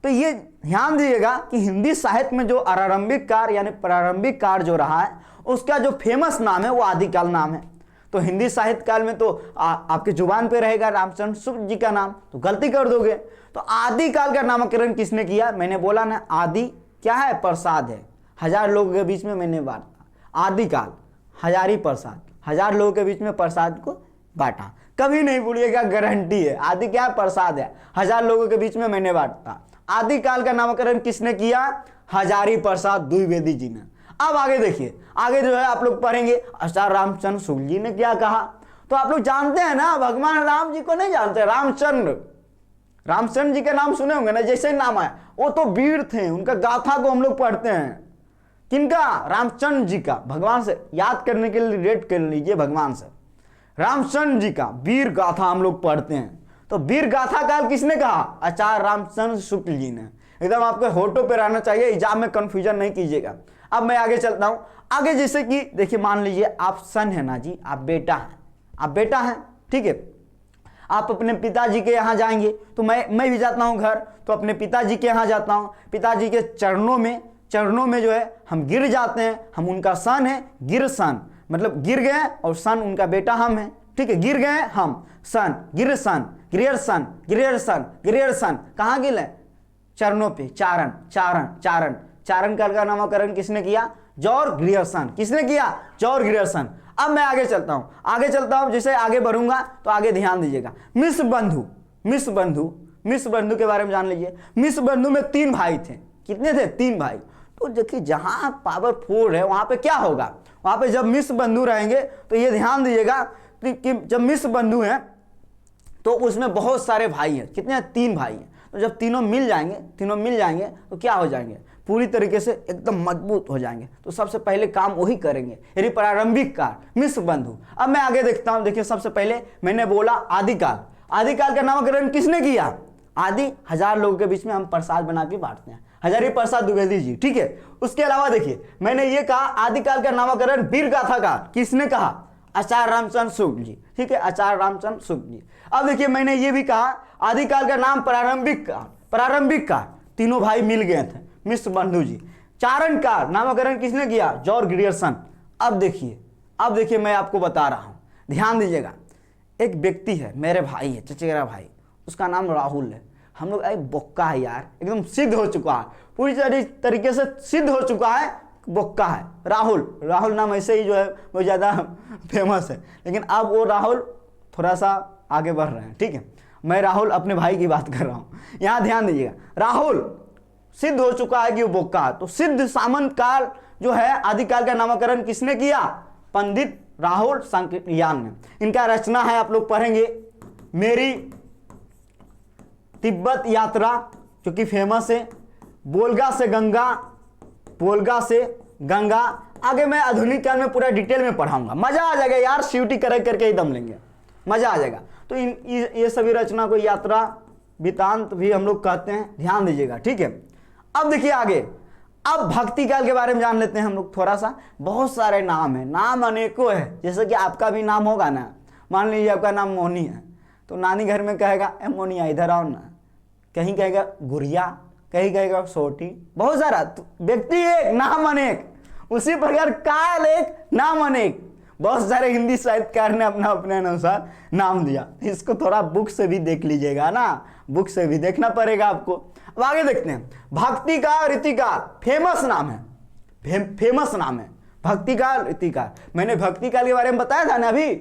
तो ये ध्यान दीजिएगा कि हिंदी साहित्य में जो आरंभिक काल यानी प्रारंभिक काल जो रहा है, उसका जो फेमस नाम है वो आदिकाल नाम है। तो हिंदी साहित्य काल में तो आपके जुबान पे रहेगा रामचंद्र शुक्ल जी का नाम, तो गलती कर दोगे। तो आदिकाल का नामकरण किसने किया? मैंने बोला ना, आदि क्या है? प्रसाद है। 1000 लोगों के बीच में मैंने बांटा। आदिकाल हजारी प्रसाद, 1000 लोगों के बीच में प्रसाद को बांटा। कभी नहीं भूलिएगा, गारंटी है। आदि क्या है? प्रसाद है। 1000 लोगों के बीच में मैंने बांटा। आदिकाल का नामकरण किसने किया? हजारी प्रसाद द्विवेदी जी ने। अब आगे देखिए, आगे जो है आप लोग पढ़ेंगे आचार्य रामचंद्र शुक्ल जी ने क्या कहा। तो आप लोग जानते हैं ना, भगवान राम जी को नहीं जानते? रामचंद्र जी का नाम सुने होंगे ना, जैसे नाम आया, वो तो वीर थे, उनका गाथा को हम लोग पढ़ते हैं। किनका? रामचंद्र जी का। भगवान से याद करने के लिए रेट कर लीजिए, भगवान से रामचंद्र जी का वीर गाथा हम लोग पढ़ते हैं। तो वीर गाथा काल किसने कहा? आचार्य रामचंद्र शुक्ल जी ने। एकदम आपके होठों पे रहना चाहिए, एग्जाम में कंफ्यूजन नहीं कीजिएगा। अब मैं आगे चलता हूं। आगे जैसे कि देखिए, मान लीजिए आप सन है ना जी, आप बेटा हैं, ठीक है। आप अपने पिताजी के यहाँ जाएंगे, तो मैं भी जाता हूं घर, तो अपने पिताजी के यहाँ जाता हूं। पिताजी के चरणों में जो है हम गिर जाते हैं। हम उनका सन है, गिर सन, मतलब गिर गए, और सन उनका बेटा हम है, ठीक है। गिर गए हम, सन, गिर सन, गिरियर सन, कहाँ गिरे? चरणों पे। चारण काल का नामकरण किसने किया? George Grierson. किसने किया? George Grierson. अब मैं आगे चलता हूं, जैसे आगे बढ़ूंगा तो आगे ध्यान दीजिएगा। मिश्र बंधु के बारे में जान लीजिए। मिश्र बंधु में 3 भाई थे। कितने थे? 3 भाई। तो देखिए, जहां पावर 4 है वहां पे क्या होगा? वहां पे जब मिश्र बंधु रहेंगे तो ये ध्यान दीजिएगा कि जब मिश्र बंधु हैं तो उसमें बहुत सारे भाई हैं। कितने हैं? 3 भाई हैं। तो जब तीनों मिल जाएंगे तो क्या हो जाएंगे? पूरी तरीके से एकदम मजबूत हो जाएंगे। तो सबसे पहले काम वही करेंगे, यानी प्रारंभिक काल, मिश्र बंधु। अब मैं आगे देखता हूं। देखिए, सबसे पहले मैंने बोला आदिकाल का नामकरण किसने किया? आदि 1000 लोगों के बीच में हम प्रसाद बना के बांटते हैं, हजारी प्रसाद द्विवेदी जी, ठीक है। उसके अलावा देखिए, मैंने ये कहा आदिकाल का नामकरण वीर गाथा का किसने कहा? आचार्य रामचंद्र शुक्ल जी, ठीक है, आचार्य रामचंद्र शुक्ल जी। अब देखिए, मैंने ये भी कहा आदिकाल का नाम प्रारंभिक काल, तीनों भाई मिल गए थे, मिश्र बंधु जी। चारण काल नामकरण किसने किया? George Grierson. अब देखिए मैं आपको बता रहा हूं, ध्यान दीजिएगा। एक व्यक्ति है, मेरे भाई है, चचेरा भाई, उसका नाम राहुल है। हम लोग एक बोक्का है यार, एकदम सिद्ध हो चुका है, पूरी तरीके से सिद्ध हो चुका है, बोक्का है राहुल नाम ऐसे ही जो है वो ज़्यादा फेमस है। लेकिन अब वो राहुल थोड़ा सा आगे बढ़ रहे हैं, ठीक है। मैं राहुल अपने भाई की बात कर रहा हूँ, यहाँ ध्यान दीजिएगा। राहुल सिद्ध हो चुका है कि वो बोक्का है। तो सिद्ध सामंत काल जो है, आदिकाल का नामकरण किसने किया? पंडित राहुल सांकृत्यायन ने। इनका रचना है, आप लोग पढ़ेंगे, मेरी तिब्बत यात्रा, जो कि फेमस है, बोलगा से गंगा। आगे मैं आधुनिक काल में पूरा डिटेल में पढ़ाऊंगा, मजा आ जाएगा यार, सीयूटी करके ही दम लेंगे, मजा आ जाएगा। तो ये सभी रचना को यात्रा वृतांत भी हम लोग कहते हैं, ध्यान दीजिएगा, ठीक है। अब देखिए आगे, अब भक्ति काल के बारे में जान लेते हैं हम लोग थोड़ा सा। बहुत सारे नाम है, नाम अनेकों है, जैसे कि आपका भी नाम होगा ना, मान लीजिए आपका नाम मोनी है, तो नानी घर में कहेगा ए मोनिया इधर आओ ना, कहीं कहेगा गुड़िया, कहीं कहेगा सोटी, बहुत सारा। व्यक्ति एक, नाम अनेक, उसी प्रकार काल एक, नाम अनेक। बहुत सारे हिंदी साहित्यकार ने अपना अपने अनुसार नाम दिया। इसको थोड़ा बुक से भी देख लीजिएगा ना, बुक से भी देखना पड़ेगा आपको। अब आगे देखते हैं, भक्ति का रीतिकार फेमस नाम है, भक्ति काल रीतिकार। मैंने भक्ति काल के बारे में बताया था ना अभी,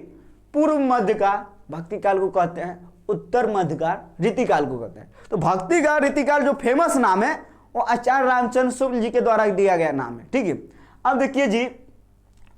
पूर्व मध्य का भक्ति काल को कहते हैं, उत्तर मध्यकाल रीतिकाल को कहते हैं। तो भक्ति काल रीतिकाल जो फेमस नाम है वो आचार्य रामचंद्र शुक्ल जी के द्वारा दिया गया नाम है। ठीक है, अब देखिए जी,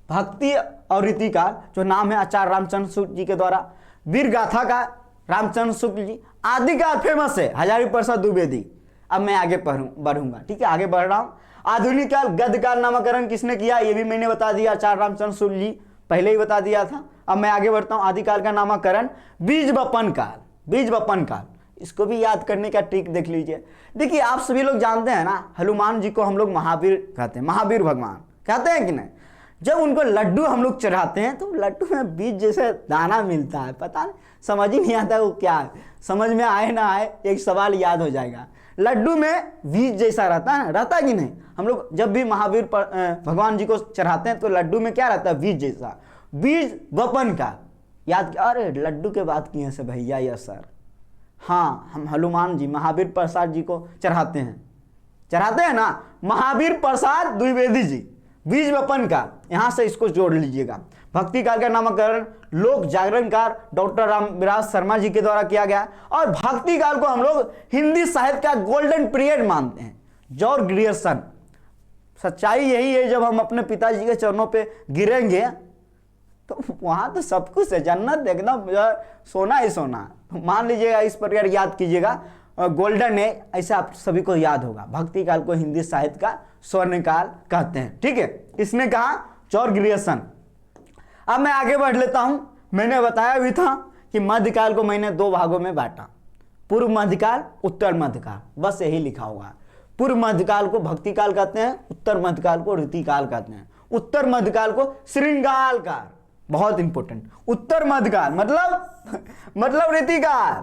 भक्ति और रीतिकाल जो नाम है आचार्य रामचंद्र शुक्ल जी के द्वारा, वीर गाथा का रामचंद्र शुक्ल जी, आदिकाल फेमस है हजारी प्रसाद द्विवेदी। अब मैं आगे बढ़ूंगा, ठीक है, आगे बढ़ रहा हूं। आधुनिक काल गद्य काल नामकरण किसने किया, ये भी मैंने बता दिया, आचार्य रामचंद्र शुक्ल जी, पहले ही बता दिया था। अब मैं आगे बढ़ता हूं। आदिकाल का नामकरण बीज वपन काल, बीज वपन काल, इसको भी याद करने का ट्रिक देख लीजिए। देखिए आप सभी लोग जानते हैं ना, हनुमान जी को हम लोग महावीर कहते हैं, महावीर भगवान कहते हैं कि नहीं। जब उनको लड्डू हम लोग चढ़ाते हैं तो लड्डू में बीज जैसे दाना मिलता है, पता नहीं, समझ ही नहीं आता वो क्या है। समझ में आए ना आए, एक सवाल याद हो जाएगा, लड्डू में बीज जैसा रहता है, रहता कि नहीं। हम लोग जब भी महावीर भगवान जी को चढ़ाते हैं तो लड्डू में क्या रहता है, बीज जैसा। बीज वपन का याद, अरे लड्डू के बात किए से भैया, यस सर, हाँ, हम हनुमान जी महावीर प्रसाद जी को चढ़ाते हैं ना, महावीर प्रसाद द्विवेदी जी, बीज वपन का, यहां से इसको जोड़ लीजिएगा। भक्ति काल का नामकरण लोक जागरणकार डॉक्टर रामविलास शर्मा जी के द्वारा किया गया। और भक्ति काल को हम लोग हिंदी साहित्य का गोल्डन पीरियड मानते हैं, जॉर्ज ग्रियर्सन। सच्चाई यही है, जब हम अपने पिताजी के चरणों पे गिरेंगे तो वहां तो सब कुछ है, जन्नत एकदम सोना ही सोना। मान लीजिएगा, इस प्रकार याद कीजिएगा, गोल्डन है, ऐसा आप सभी को याद होगा। भक्ति काल को हिंदी साहित्य का स्वर्ण काल कहते हैं। ठीक है, इसने कहा जॉर्ज ग्रियर्सन। अब मैं आगे बढ़ लेता हूं। मैंने बताया भी था कि मध्यकाल को मैंने दो भागों में बांटा, पूर्व मध्यकाल, उत्तर मध्यकाल, बस यही लिखा हुआ। पूर्व मध्यकाल को भक्ति काल कहते हैं, उत्तर मध्यकाल को रीतिकाल कहते हैं। उत्तर मध्यकाल को श्रृंगाल काल, बहुत इंपॉर्टेंट, उत्तर मध्यकाल मतलब रीतिकाल।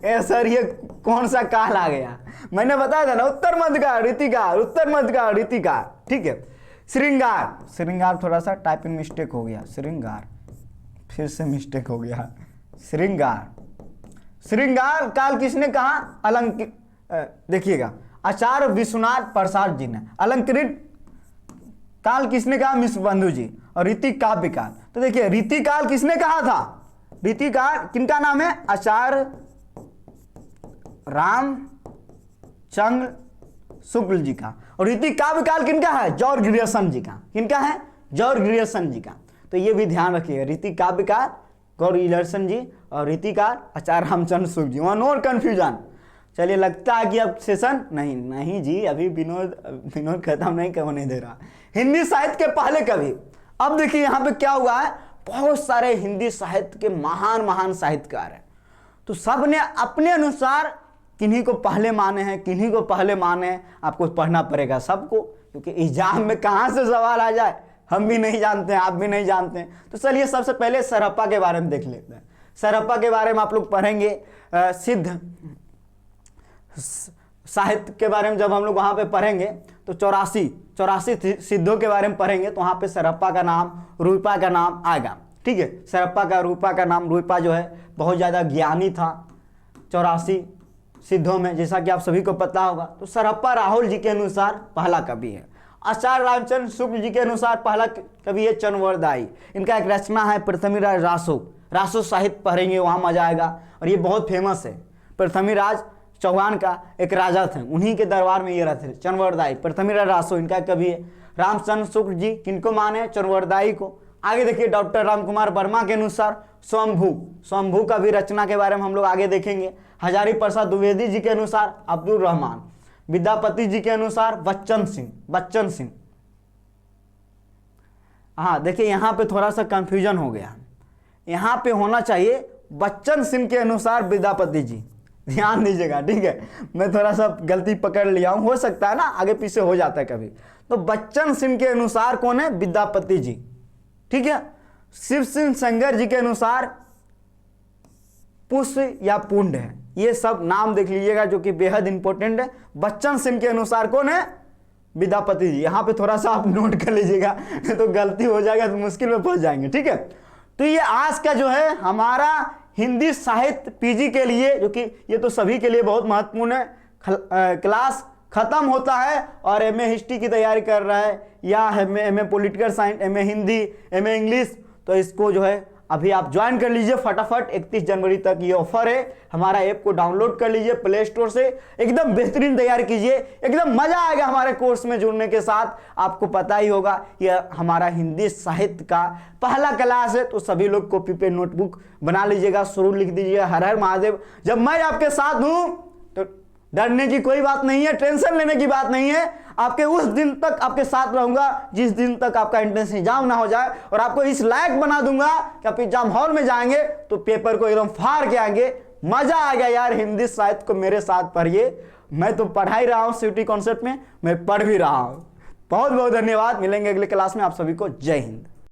ए सर, ये कौन सा काल आ गया, मैंने बताया था ना, उत्तर मध्यकाल रीतिकाल, उत्तर मध्यकाल रीतिकाल। ठीक है, श्रृंगार थोड़ा सा टाइपिंग मिस्टेक हो गया, श्रृंगार फिर से मिस्टेक हो गया, श्रृंगार काल किसने कहा, अलंकृत, देखिएगा आचार्य विश्वनाथ प्रसाद जी ने। अलंकृत काल किसने कहा, मिश्रबंधु जी। और रीति काव्य काल, तो देखिए रीति काल किसने कहा था, रीति काल किनका नाम है, आचार्य रामचंद्र शुक्ल जी का। और रीति काव्य काल किनका है, जॉर्ज ग्रियर्सन जी का। किनका है, जॉर्ज ग्रियर्सन जी का। तो ये भी ध्यान रखिएगा, रीति काव्य काल जॉर्ज ग्रियर्सन जी और रीति काल आचार्य रामचंद्र शुक्ल जी। वन और कंफ्यूजन। चलिए, लगता है कि अब सेशन नहीं जी, अभी विनोद खत्म नहीं होने दे रहा। हिंदी साहित्य के पहले कवि। अब देखिए यहाँ पे क्या हुआ है, बहुत सारे हिंदी साहित्य के महान साहित्यकार हैं, तो सब ने अपने अनुसार किन्हीं को पहले माने हैं, किन्हीं को पहले माने हैं। आपको पढ़ना पड़ेगा सबको, क्योंकि एग्जाम में कहाँ से सवाल आ जाए हम भी नहीं जानते हैं, आप भी नहीं जानते हैं। तो चलिए सबसे पहले सरहप्पा के बारे में देख लेते हैं। सरहप्पा के बारे में आप लोग पढ़ेंगे, सिद्ध साहित्य के बारे में जब हम लोग वहाँ पे पढ़ेंगे तो 84 सिद्धों के बारे में पढ़ेंगे, तो वहाँ पे सरहप्पा का नाम, रूपा का नाम आएगा। ठीक है, सरहप्पा का, रूपा का नाम। रूपा जो है बहुत ज़्यादा ज्ञानी था 84 सिद्धों में, जैसा कि आप सभी को पता होगा। तो सरहप्पा राहुल जी के अनुसार पहला कवि है। आचार्य रामचंद्र शुक्ल जी के अनुसार पहला कवि है चंद्रवरदाई। इनका एक रचना है पृथ्वीराज रासो साहित्य पढ़ेंगे, वहाँ मजा आएगा। और ये बहुत फेमस है, पृथ्वीराज चौहान का एक राजा थे, उन्हीं के दरबार में ये रहते थे, चंद्रवरदाई। पृथ्वीराज रासो इनका कवि है। रामचंद्र शुक्ल जी किनको माने, चंद्रवरदाई को। आगे देखिए डॉक्टर रामकुमार वर्मा के अनुसार स्वयंभू का भी रचना के बारे में हम लोग आगे देखेंगे। हजारी प्रसाद द्विवेदी जी के अनुसार अब्दुल रहमान। विद्यापति जी के अनुसार बच्चन सिंह। हाँ देखिए यहाँ पे थोड़ा सा कंफ्यूजन हो गया, यहाँ पे होना चाहिए बच्चन सिंह के अनुसार विद्यापति जी, ध्यान दीजिएगा। ठीक है, मैं थोड़ा सा गलती पकड़ लिया हूं, हो सकता है ना आगे पीछे हो जाता है कभी। तो बच्चन सिंह के अनुसार कौन है, विद्यापति जी। ठीक है, शिव सिंह संगर जी के अनुसार पुष्प या पुंड है। ये सब नाम देख लीजिएगा जो कि बेहद इंपॉर्टेंट है। बच्चन सिंह के अनुसार कौन है, विद्यापति जी। यहाँ पे थोड़ा सा आप नोट कर लीजिएगा, तो गलती हो जाएगा तो मुश्किल में फंस जाएंगे। ठीक है, तो ये आज का जो है हमारा हिंदी साहित्य पीजी के लिए, जो कि ये तो सभी के लिए बहुत महत्वपूर्ण है, क्लास खत्म होता है और एमए हिस्ट्री की तैयारी कर रहा है या MA political science, MA Hindi, MA English, तो इसको जो है अभी आप ज्वाइन कर लीजिए फटाफट, 31 जनवरी तक ये ऑफर है। हमारा ऐप को डाउनलोड कर लीजिए प्ले स्टोर से, एकदम बेहतरीन तैयार कीजिए, एकदम मजा आएगा हमारे कोर्स में जुड़ने के साथ। आपको पता ही होगा यह हमारा हिंदी साहित्य का पहला क्लास है, तो सभी लोग कॉपी पे नोटबुक बना लीजिएगा, शुरू लिख दीजिएगा हर हर महादेव। जब मैं आपके साथ हूं तो डरने की कोई बात नहीं है, टेंशन लेने की बात नहीं है। आपके उस दिन तक आपके साथ रहूंगा जिस दिन तक आपका एंट्रेंस एग्जाम ना हो जाए, और आपको इस लायक बना दूंगा कि आप एग्जाम हॉल में जाएंगे तो पेपर को एकदम फाड़ के आएंगे। मजा आ गया यार, हिंदी साहित्य को मेरे साथ पढ़िए। मैं तो पढ़ा ही रहा हूं सीयूटी कॉन्सेप्ट में, मैं पढ़ भी रहा हूं। बहुत बहुत धन्यवाद, मिलेंगे अगले क्लास में। आप सभी को जय हिंद।